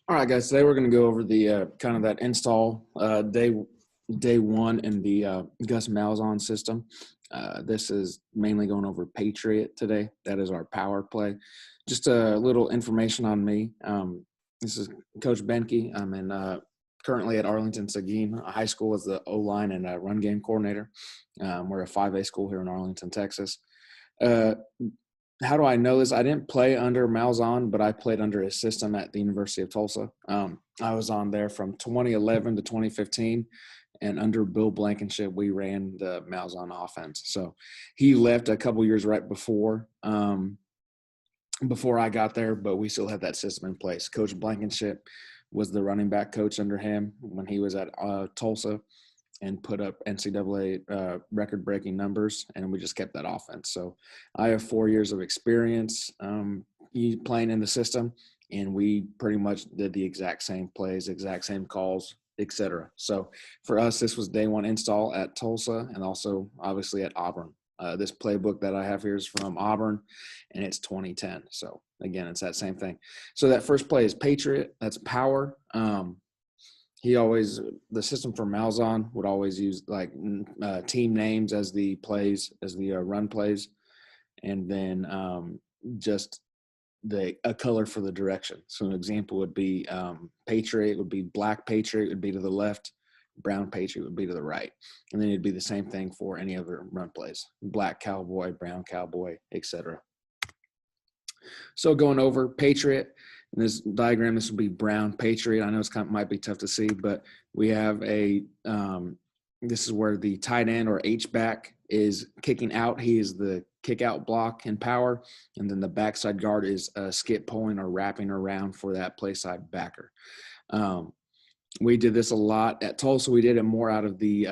All right, guys. Today we're going to go over the kind of that install day one in the Gus Malzahn system. This is mainly going over Patriot today. That is our power play. Just a little information on me. This is Coach Bencke. I'm currently at Arlington Seguin High School as the O-line and run game coordinator. We're a 5A school here in Arlington, Texas. How do I know this? I didn't play under Malzahn, but I played under his system at the University of Tulsa. I was on there from 2011 to 2015, and under Bill Blankenship, we ran the Malzahn offense. So he left a couple years right before I got there, but we still had that system in place. Coach Blankenship was the running back coach under him when he was at Tulsa, and put up NCAA record-breaking numbers, and we just kept that offense. So I have 4 years of experience playing in the system, and we pretty much did the exact same plays, exact same calls, etc. So for us, this was day one install at Tulsa and also obviously at Auburn. This playbook that I have here is from Auburn, and it's 2010. So again, it's that same thing. So that first play is Patriot. That's power. The system for Malzahn would always use like team names as the plays, as the run plays, and then just a color for the direction. So an example would be Patriot would be black Patriot would be to the left, brown Patriot would be to the right. And then it'd be the same thing for any other run plays, black cowboy, brown cowboy, etc. So going over Patriot, in this diagram, this would be brown Patriot. I know it's might be tough to see, but we have this is where the tight end or H-back is kicking out. He is the kick out block in power. And then the backside guard is skip pulling or wrapping around for that play side backer. We did this a lot at Tulsa. We did it more out of the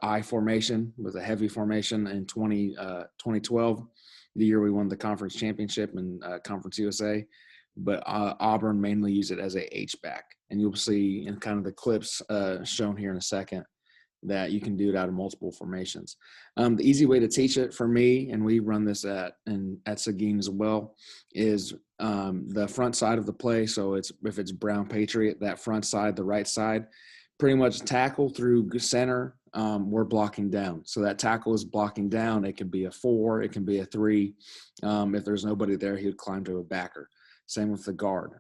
I formation with a heavy formation in 2012, the year we won the conference championship in Conference USA. But Auburn mainly used it as a H-back. And you'll see in kind of the clips shown here in a second that you can do it out of multiple formations. The easy way to teach it for me, and we run this at Seguin as well, is the front side of the play. So if it's brown Patriot, that front side, the right side, pretty much tackle through center, we're blocking down. So that tackle is blocking down. It can be a 4, it can be a 3. If there's nobody there, he would climb to a backer. Same with the guard.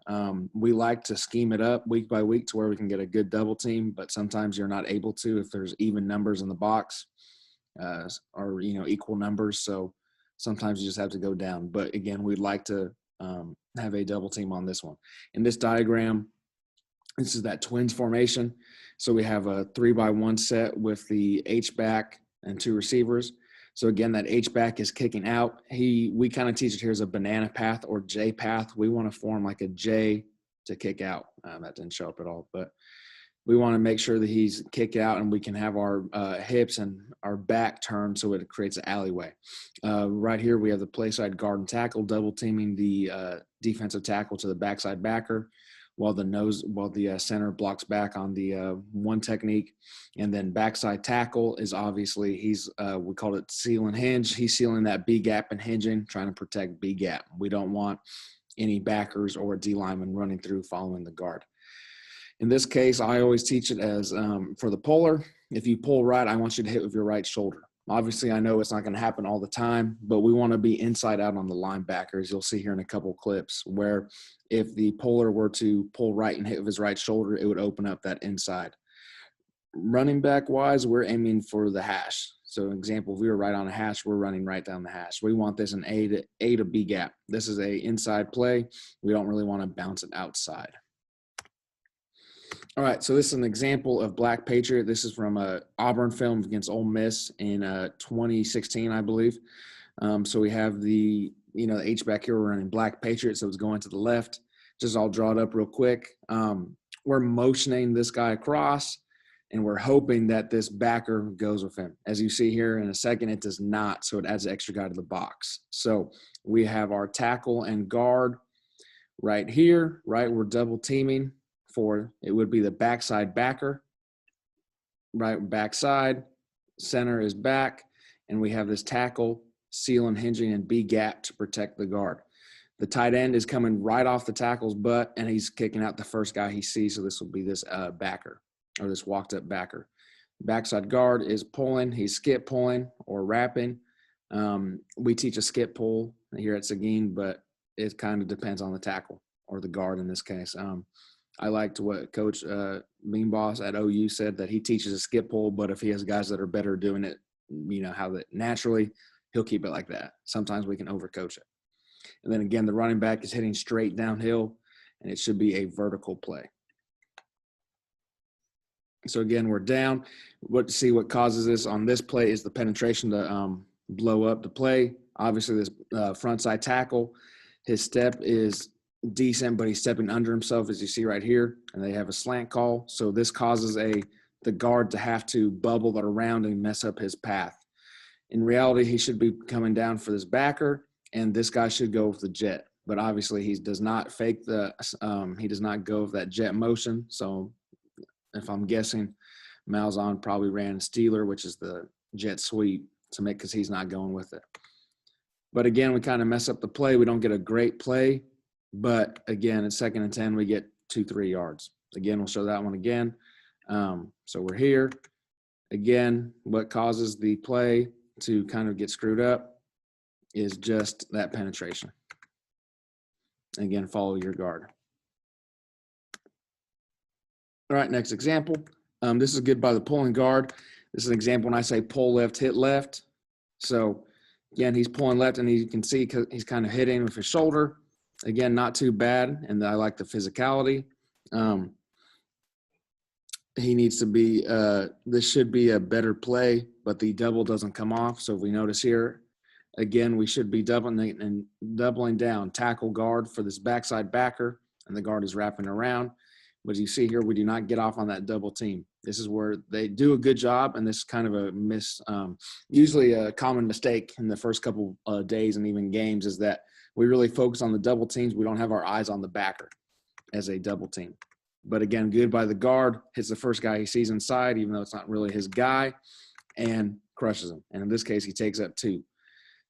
We like to scheme it up week by week to where we can get a good double team, but sometimes you're not able to if there's even numbers in the box or equal numbers. So sometimes you just have to go down. But again, we'd like to have a double team on this one. In this diagram, this is that twins formation. So we have a 3-by-1 set with the H-back and 2 receivers. So again, that H-back is kicking out. We kind of teach it here as a banana path or J path. We want to form like a J to kick out. That didn't show up at all, but we want to make sure that he's kick out and we can have our hips and our back turned so it creates an alleyway. Right here, we have the play side guard and tackle, double teaming the defensive tackle to the backside backer, while the center blocks back on the one technique. And then backside tackle is obviously we call it seal and hinge. He's sealing that B gap and hinging, trying to protect B gap. We don't want any backers or D linemen running through following the guard. In this case, I always teach it as for the puller, if you pull right, I want you to hit with your right shoulder. Obviously, I know it's not going to happen all the time, but we want to be inside out on the linebackers. You'll see here in a couple clips where if the puller were to pull right and hit with his right shoulder, it would open up that inside. Running back wise, we're aiming for the hash. So example, if we were right on a hash, we're running right down the hash. We want this an A to B gap. This is a inside play. We don't really want to bounce it outside. All right, so this is an example of Black Patriot. This is from a Auburn film against Ole Miss in 2016, I believe. So we have the H-back here. We're running Black Patriot, so it's going to the left. Just I'll draw it up real quick. We're motioning this guy across, and we're hoping that this backer goes with him. As you see here in a second, it does not, so it adds an extra guy to the box. So we have our tackle and guard right here, right? We're double teaming. It would be the backside backer, right? Backside, center is back, and we have this tackle, seal and hinging, and B gap to protect the guard. The tight end is coming right off the tackle's butt, and he's kicking out the first guy he sees. So this will be this backer, or this walked up backer. Backside guard is pulling. He's skip pulling or wrapping. We teach a skip pull here at Seguin, but it kind of depends on the tackle or the guard in this case. I liked what Coach Bean Boss at OU said, that he teaches a skip pull, but if he has guys that are better doing it, how that naturally, he'll keep it like that. Sometimes we can overcoach it. And then again, the running back is hitting straight downhill, and it should be a vertical play. So again, we're down. See what causes this on this play is the penetration to blow up the play. Obviously, this front side tackle, his step is decent, but he's stepping under himself, as you see right here, and they have a slant call. So this causes the guard to have to bubble that around and mess up his path. In reality, he should be coming down for this backer, and this guy should go with the jet. But obviously, he does not fake he does not go with that jet motion. So if I'm guessing, Malzahn probably ran Steeler, which is the jet sweep, because he's not going with it. But again, we kind of mess up the play. We don't get a great play. But again, in 2nd and 10, we get 2-3 yards. Again, we'll show that one again. So we're here. Again, what causes the play to kind of get screwed up is just that penetration. Again, follow your guard. All right, next example. This is good by the pulling guard. This is an example when I say pull left, hit left. So again, he's pulling left, and you can see he's kind of hitting with his shoulder. Again, not too bad, and I like the physicality. He needs to be this should be a better play, but the double doesn't come off. So if we notice here, again, we should be doubling down, tackle guard for this backside backer, and the guard is wrapping around. But as you see here, we do not get off on that double team. This is where they do a good job, and this is kind of a usually a common mistake in the first couple days and even games, is that we really focus on the double teams. We don't have our eyes on the backer as a double team. But again, good by the guard, hits the first guy he sees inside, even though it's not really his guy, and crushes him. And in this case, he takes up 2.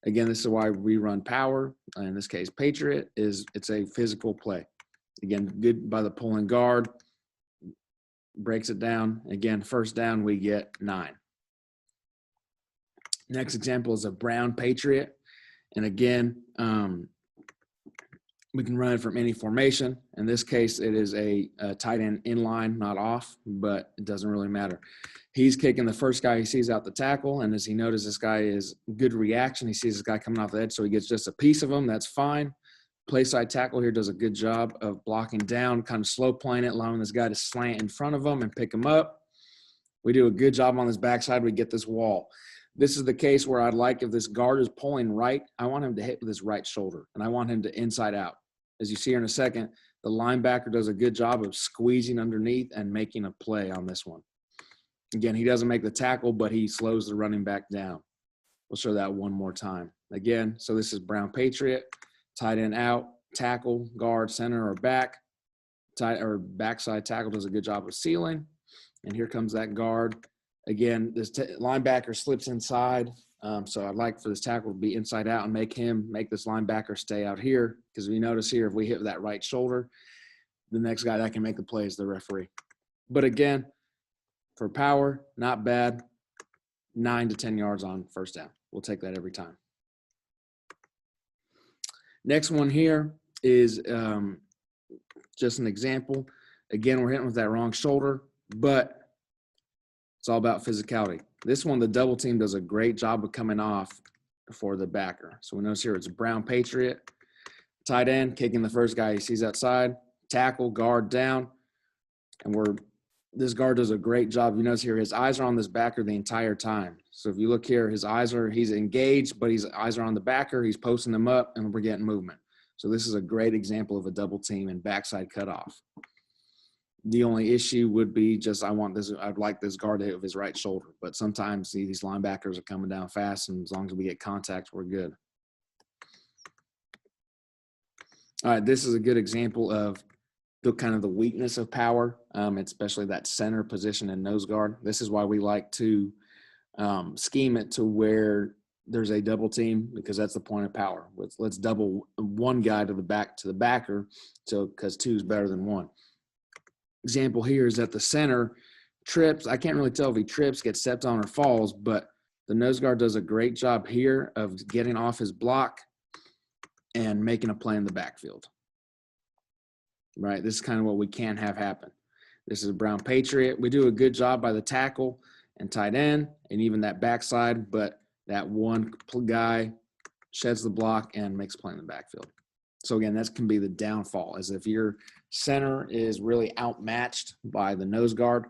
Again, this is why we run power. In this case, Patriot it's a physical play. Again, good by the pulling guard, breaks it down. Again, first down, we get 9. Next example is a Brown Patriot. And again, we can run it from any formation. In this case, it is a tight end inline, not off, but it doesn't really matter. He's kicking the first guy he sees out the tackle, and as he notices this guy is good reaction, he sees this guy coming off the edge, so he gets just a piece of him. That's fine. Play side tackle here does a good job of blocking down, kind of slow playing it, allowing this guy to slant in front of him and pick him up. We do a good job on this backside. We get this wall. This is the case where I'd like, if this guard is pulling right, I want him to hit with his right shoulder, and I want him to inside out. As you see here in a second, the linebacker does a good job of squeezing underneath and making a play on this one. Again, he doesn't make the tackle, but he slows the running back down. We'll show that one more time. Again, so this is Brown Patriot, tight end out, tackle, guard, center, or back. Backside tackle does a good job of sealing. And here comes that guard. Again, this linebacker slips inside. So I'd like for this tackle to be inside out and make this linebacker stay out here. Because we notice here, if we hit that right shoulder, the next guy that can make the play is the referee. But again, for power, not bad. 9 to 10 yards on first down. We'll take that every time. Next one here is just an example. Again, we're hitting with that wrong shoulder, but it's all about physicality. This one, the double team does a great job of coming off for the backer. So we notice here it's Brown Patriot, tight end, kicking the first guy he sees outside, tackle, guard down, and this guard does a great job. You notice here his eyes are on this backer the entire time. So if you look here, he's engaged, but his eyes are on the backer. He's posting them up, and we're getting movement. So this is a great example of a double team and backside cutoff. The only issue would be I'd like this guard to hit with his right shoulder. But sometimes these linebackers are coming down fast, and as long as we get contact, we're good. All right, this is a good example of the weakness of power, especially that center position and nose guard. This is why we like to scheme it to where there's a double team because that's the point of power. Let's double one guy to the backer, so because two is better than one. Example here is that the center trips. I can't really tell if he trips, gets stepped on, or falls, but the nose guard does a great job here of getting off his block and making a play in the backfield. Right, this is kind of what we can't have happen. This is a Brown Patriot. We do a good job by the tackle and tight end and even that backside, but that one guy sheds the block and makes a play in the backfield. So again, that can be the downfall, as if your center is really outmatched by the nose guard.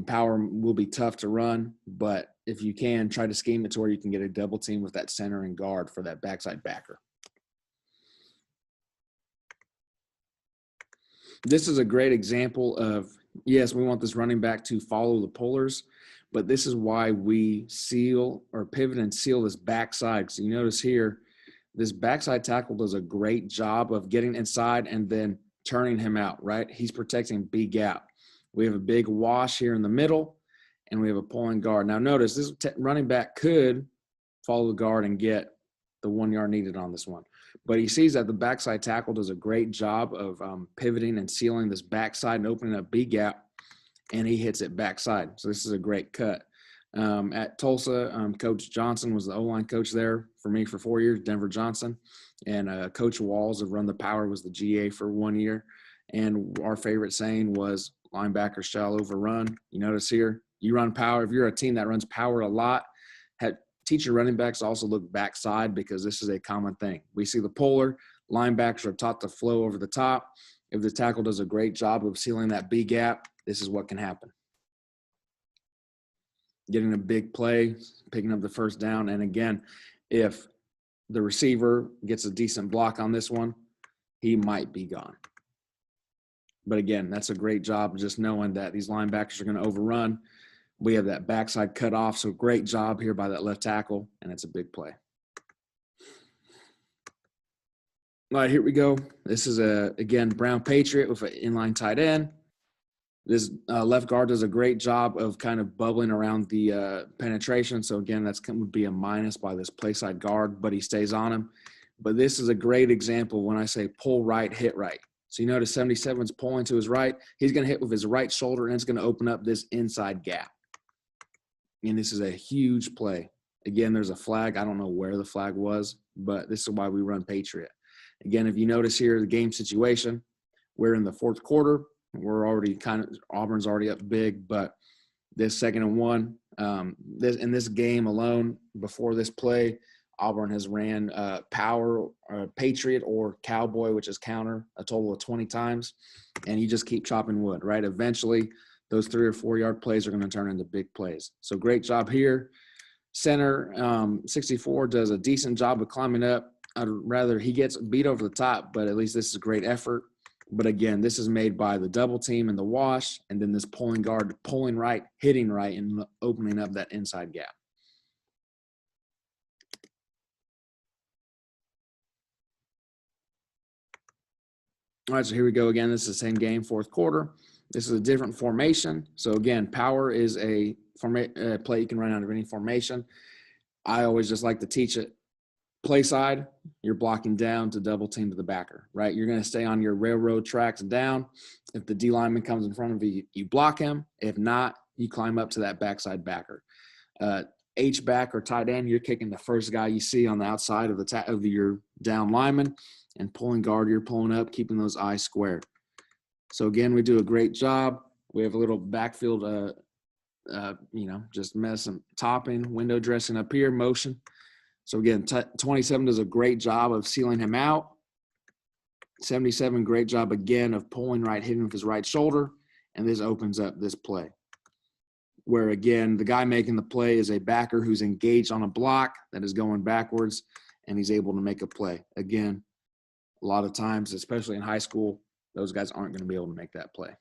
Power will be tough to run, but if you can, try to scheme it to where you can get a double team with that center and guard for that backside backer. This is a great example of, yes, we want this running back to follow the pullers, but this is why we seal or pivot and seal this backside. So you notice here, this backside tackle does a great job of getting inside and then turning him out, right? He's protecting B gap. We have a big wash here in the middle, and we have a pulling guard. Now notice this running back could follow the guard and get the 1 yard needed on this one. But he sees that the backside tackle does a great job of pivoting and sealing this backside and opening up B gap, and he hits it backside. So this is a great cut. At Tulsa, Coach Johnson was the O-line coach there for me for 4 years, Denver Johnson. And Coach Walls of Run the Power was the GA for 1 year. And our favorite saying was, linebackers shall overrun. You notice here, you run power. If you're a team that runs power a lot, teach your running backs to also look backside, because this is a common thing. We see the puller, linebackers are taught to flow over the top. If the tackle does a great job of sealing that B gap, this is what can happen. Getting a big play, picking up the first down. And again, if the receiver gets a decent block on this one, he might be gone. But again, that's a great job just knowing that these linebackers are going to overrun. We have that backside cut off, so great job here by that left tackle, and it's a big play. All right, here we go. This is, again, Brown Patriot with an inline tight end. This left guard does a great job of kind of bubbling around the penetration. So, again, that's would be a minus by this play side guard, but he stays on him. But this is a great example when I say pull right, hit right. So you notice 77's pulling to his right. He's going to hit with his right shoulder, and it's going to open up this inside gap. And this is a huge play. Again, there's a flag. I don't know where the flag was, but this is why we run Patriot. Again, if you notice here, the game situation, we're in the fourth quarter. We're already Auburn's already up big, but this 2nd and 1, in this game alone, before this play, Auburn has ran power, Patriot, or cowboy, which is counter, a total of 20 times, and you just keep chopping wood, right? Eventually, those 3 or 4 yard plays are going to turn into big plays. So great job here. Center, 64, does a decent job of climbing up. I'd rather he gets beat over the top, but at least this is a great effort. But again, this is made by the double team and the wash, and then this pulling guard pulling right, hitting right, and opening up that inside gap. All right, so here we go again. This is the same game, fourth quarter. This is a different formation. So again, power is a play you can run out of any formation. I always just like to teach it. Play side, you're blocking down to double team to the backer, right? You're going to stay on your railroad tracks down. If the D lineman comes in front of you, you block him. If not, you climb up to that backside backer. H-back or tight end, you're kicking the first guy you see on the outside of your down lineman, and pulling guard, you're pulling up, keeping those eyes squared. So again, we do a great job. We have a little backfield, just some topping, window dressing up here, motion. So again, 27 does a great job of sealing him out. 77, great job again of pulling right, hitting with his right shoulder, and this opens up this play. Where again, the guy making the play is a backer who's engaged on a block that is going backwards, and he's able to make a play. Again, a lot of times, especially in high school, those guys aren't going to be able to make that play.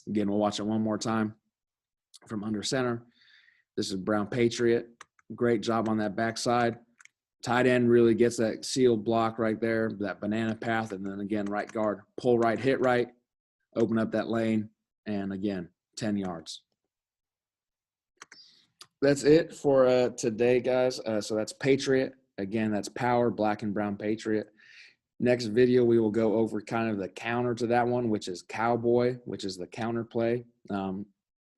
Again, we'll watch it one more time from under center. This is Brown Patriot. Great job on that backside. Tight end really gets that sealed block right there, that banana path, and then again, right guard, pull right, hit right, open up that lane, and again, 10 yards. that's it for today, guys. So that's Patriot. Again, that's power, black and brown Patriot. Next video, we will go over kind of the counter to that one, which is cowboy, which is the counter play. And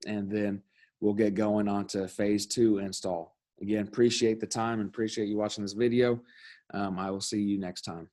then we'll get going on to phase 2 install. Again, appreciate the time and appreciate you watching this video. I will see you next time.